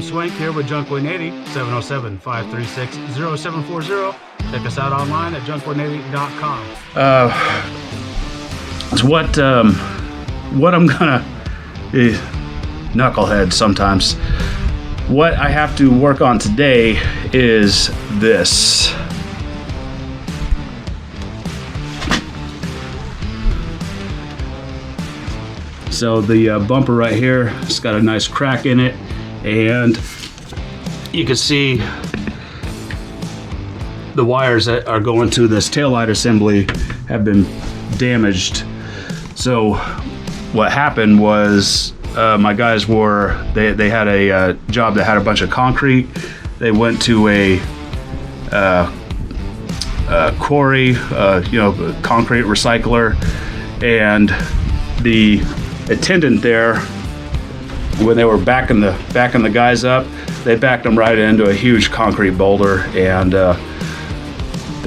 Swank here with JUNK180, 707-536-0740. Check us out online at JUNK180.com. It's what I'm gonna knucklehead sometimes. What I have to work on today is this. So the bumper right here, it's got a nice crack in it, and you can see the wires that are going to this taillight assembly have been damaged. So what happened was my guys they had a job that had a bunch of concrete. They went to a quarry, concrete recycler, and the attendant there, when they were backing the guys up, they backed them right into a huge concrete boulder, and the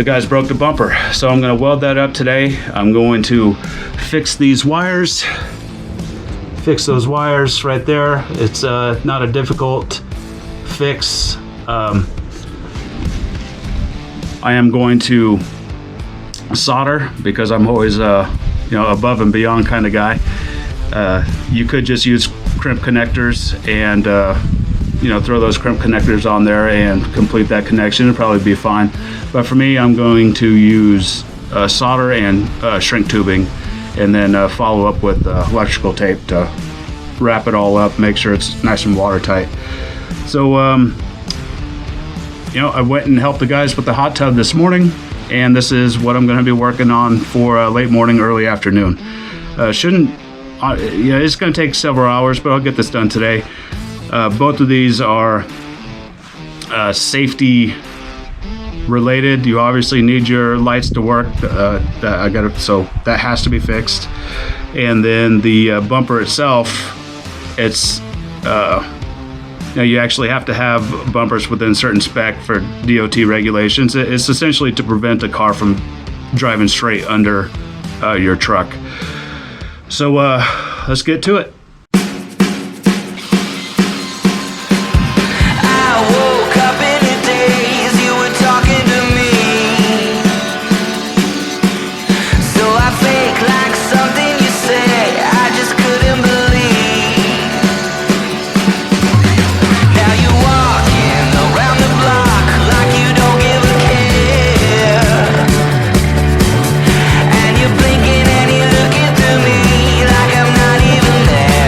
guys broke the bumper. So I'm going to weld that up today. I'm going to fix these wires, fix those wires right there. It's not a difficult fix. I am going to solder because I'm always above and beyond kind of guy. You could just use crimp connectors and throw those crimp connectors on there and complete that connection. It'll probably be fine. But for me, I'm going to use solder and shrink tubing, and then follow up with electrical tape to wrap it all up, make sure it's nice and watertight. So I went and helped the guys with the hot tub this morning, and this is what I'm going to be working on for late morning, early afternoon. It's going to take several hours, but I'll get this done today. Both of these are safety related. You obviously need your lights to work. So that has to be fixed. And then the bumper itself, it's you actually have to have bumpers within certain spec for DOT regulations. It's essentially to prevent a car from driving straight under your truck. So let's get to it. And you're blinking and you're looking through me like I'm not even there.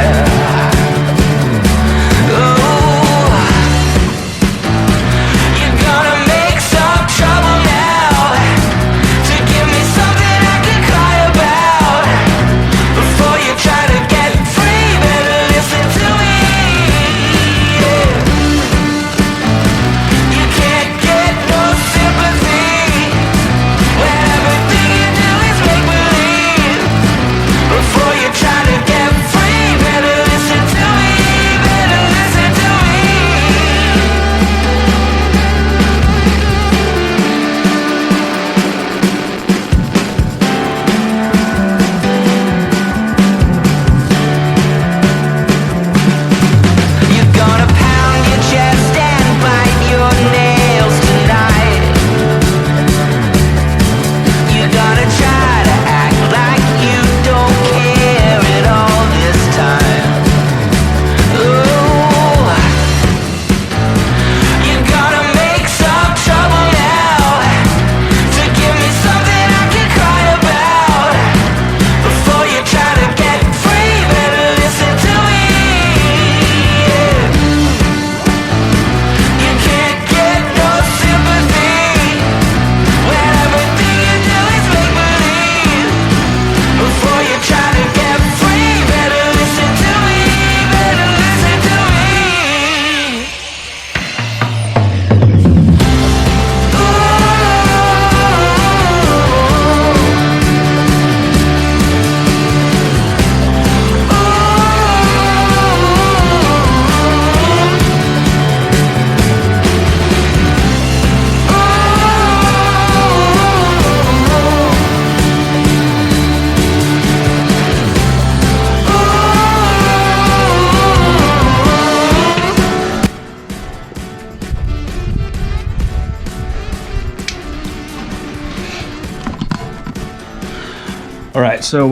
All right, so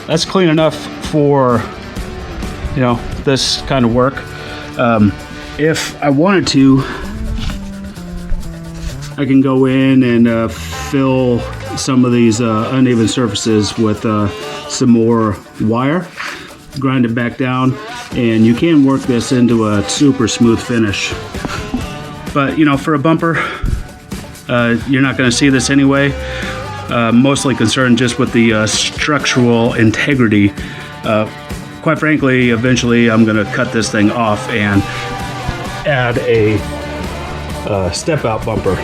that's clean enough for, you know, this kind of work. If I wanted to, I can go in and fill some of these uneven surfaces with some more wire, grind it back down, and you can work this into a super smooth finish. But, you know, for a bumper, you're not going to see this anyway. Mostly concerned just with the structural integrity. Quite frankly, eventually I'm going to cut this thing off and add a step-out bumper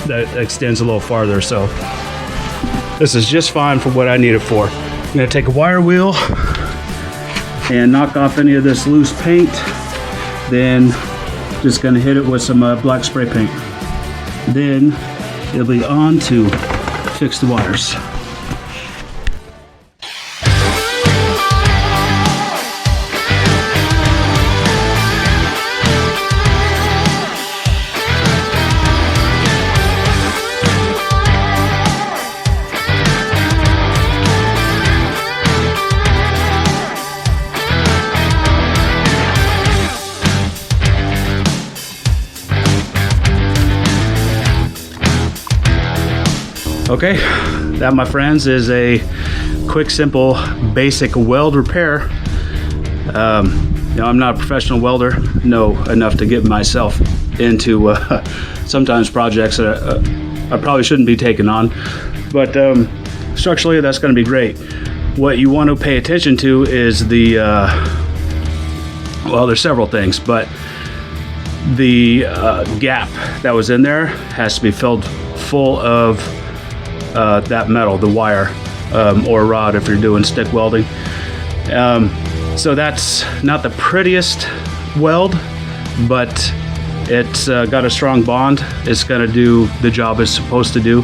that extends a little farther. So this is just fine for what I need it for. I'm going to take a wire wheel and knock off any of this loose paint. Then just going to hit it with some black spray paint. Then it'll be on to fix the wires. Okay, that, my friends, is a quick, simple, basic weld repair. You know, I'm not a professional welder, know enough to get myself into sometimes projects that I probably shouldn't be taking on, but structurally that's going to be great. What you want to pay attention to is the, well, there's several things, but the gap that was in there has to be filled full of that metal, the wire, or rod if you're doing stick welding. So that's not the prettiest weld, but it's got a strong bond. It's going to do the job it's supposed to do.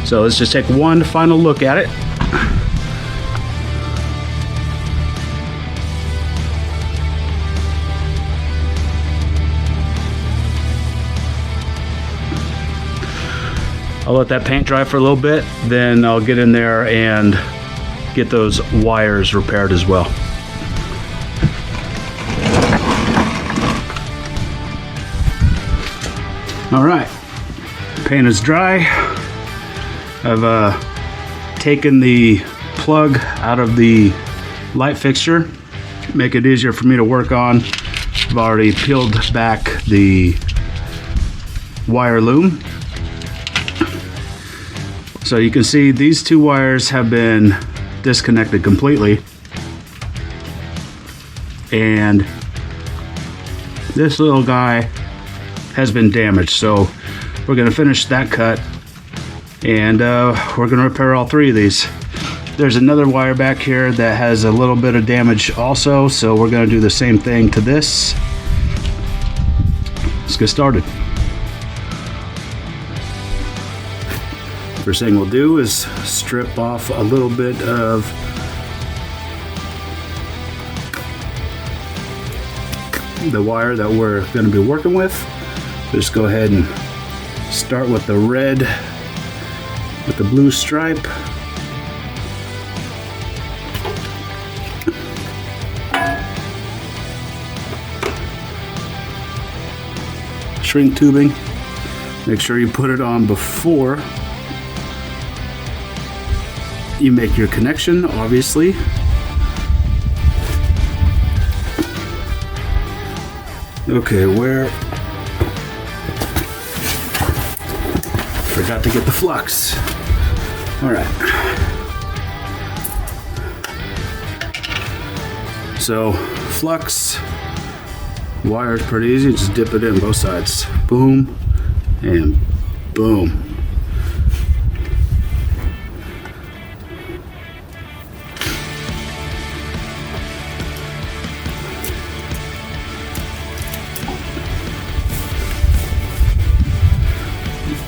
So let's just take one final look at it. I'll let that paint dry for a little bit, then I'll get in there and get those wires repaired as well. All right, paint is dry. I've taken the plug out of the light fixture, make it easier for me to work on. I've already peeled back the wire loom. So you can see these two wires have been disconnected completely, and this little guy has been damaged. So we're going to finish that cut, and we're going to repair all three of these. There's another wire back here that has a little bit of damage also, so we're going to do the same thing to this. Let's get started. First thing we'll do is strip off a little bit of the wire that we're going to be working with. Just go ahead and start with the red with the blue stripe. Shrink tubing. Make sure you put it on before you make your connection, obviously. Okay, where? Forgot to get the flux. All right. So, flux, wire is pretty easy. Just dip it in both sides. Boom and boom.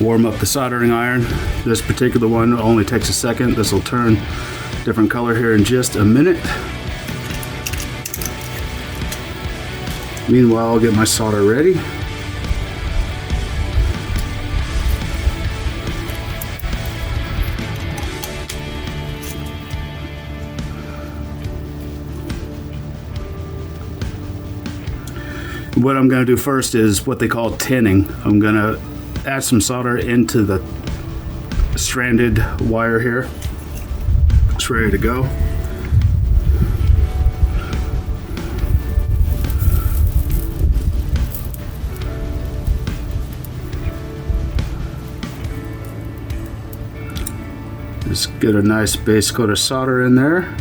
Warm up the soldering iron. This particular one only takes a second. This will turn different color here in just a minute. Meanwhile, I'll get my solder ready. What I'm going to do first is what they call tinning. I'm going to add some solder into the stranded wire here. It's ready to go. Just get a nice base coat of solder in there.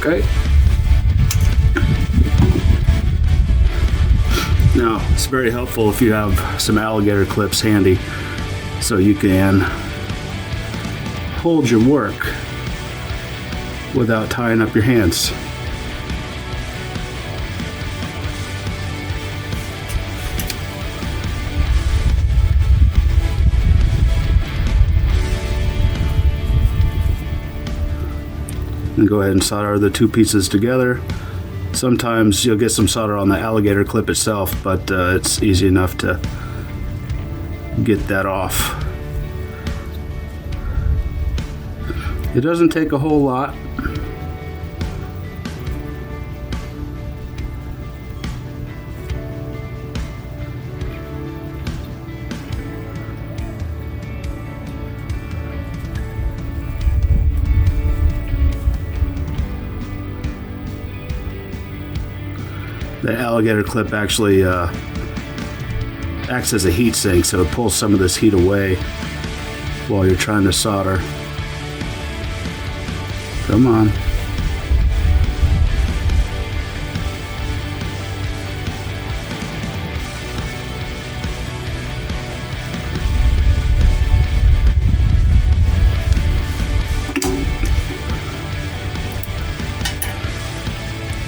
Okay. Now, it's very helpful if you have some alligator clips handy so you can hold your work without tying up your hands. And go ahead and solder the two pieces together. Sometimes you'll get some solder on the alligator clip itself, but it's easy enough to get that off. It doesn't take a whole lot. The alligator clip actually acts as a heat sink, so it pulls some of this heat away while you're trying to solder. Come on.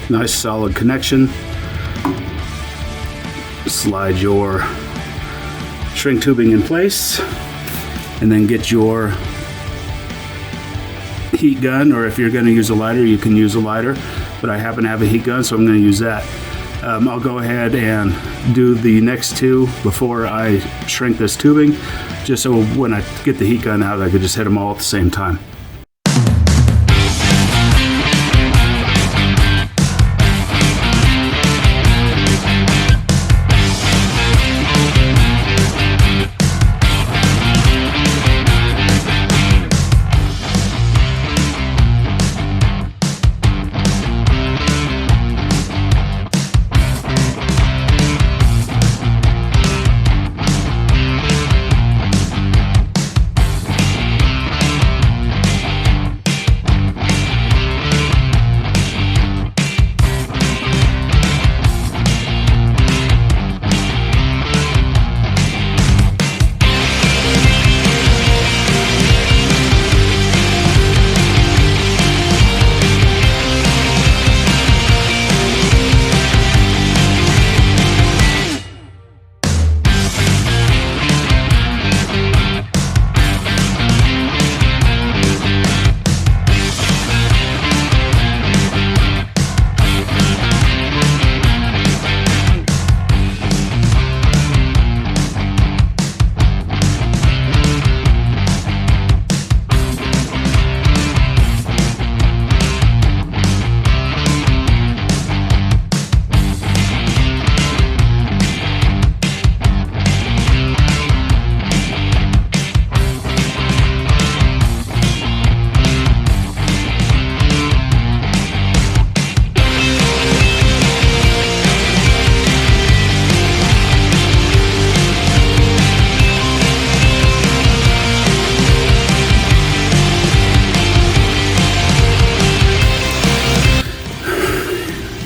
Nice solid connection. Slide your shrink tubing in place and then get your heat gun, or if you're going to use a lighter, you can use a lighter, but I happen to have a heat gun, so I'm going to use that. I'll go ahead and do the next two before I shrink this tubing, just so when I get the heat gun out, I could just hit them all at the same time.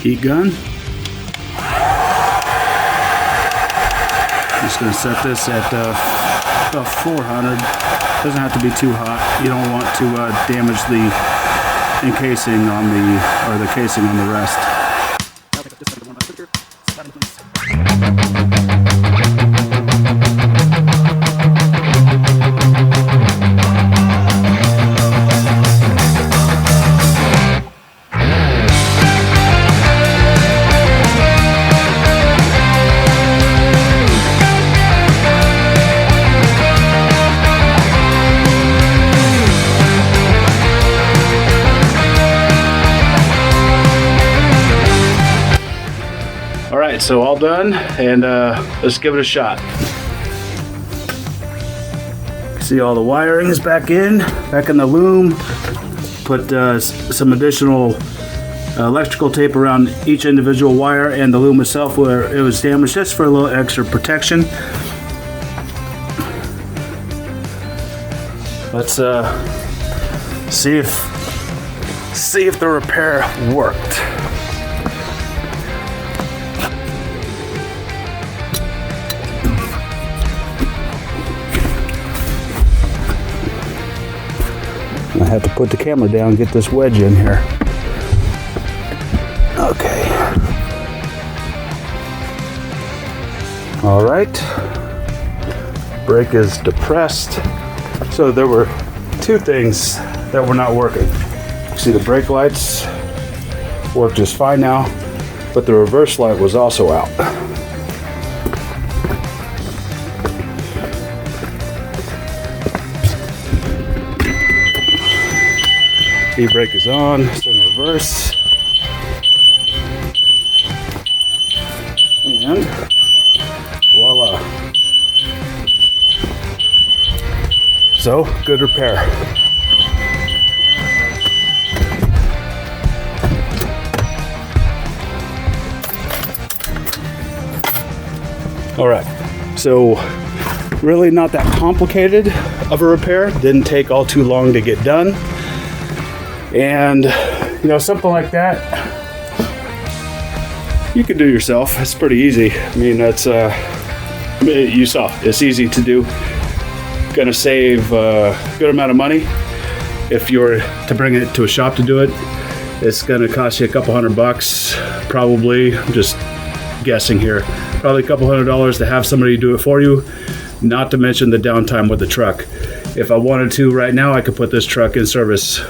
Heat gun. Just going to set this at about 400. Doesn't have to be too hot. You don't want to damage the encasing on the casing on the rest. I'll pick up this one on my printer. Slide in place. right, so all done, and let's give it a shot. See, all the wiring is back in the loom. Put some additional electrical tape around each individual wire and the loom itself where it was damaged, just for a little extra protection. Let's see if the repair worked. I have to put the camera down and get this wedge in here. Okay. All right. Brake is depressed. So there were two things that were not working. See, the brake lights work just fine now, but the reverse light was also out. E-brake is on, it's in reverse. And voila. So, good repair. All right, so really not that complicated of a repair. Didn't take all too long to get done. And, you know, something like that, you can do yourself. It's pretty easy. I mean, that's, you saw, it's easy to do. Gonna save a good amount of money. If you were to bring it to a shop to do it, it's gonna cost you a couple $100, probably. I'm just guessing here. Probably a couple $100 to have somebody do it for you, not to mention the downtime with the truck. If I wanted to right now, I could put this truck in service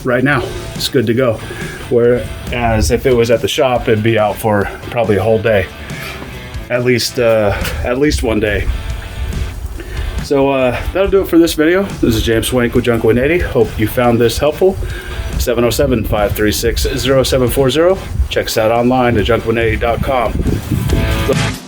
right now. It's good to go. Whereas if it was at the shop, it'd be out for probably a whole day, at least one day. So that'll do it for this video. This is James Swank with JUNK180. Hope you found this helpful. 707-536-0740. Check us out online at junk180.com.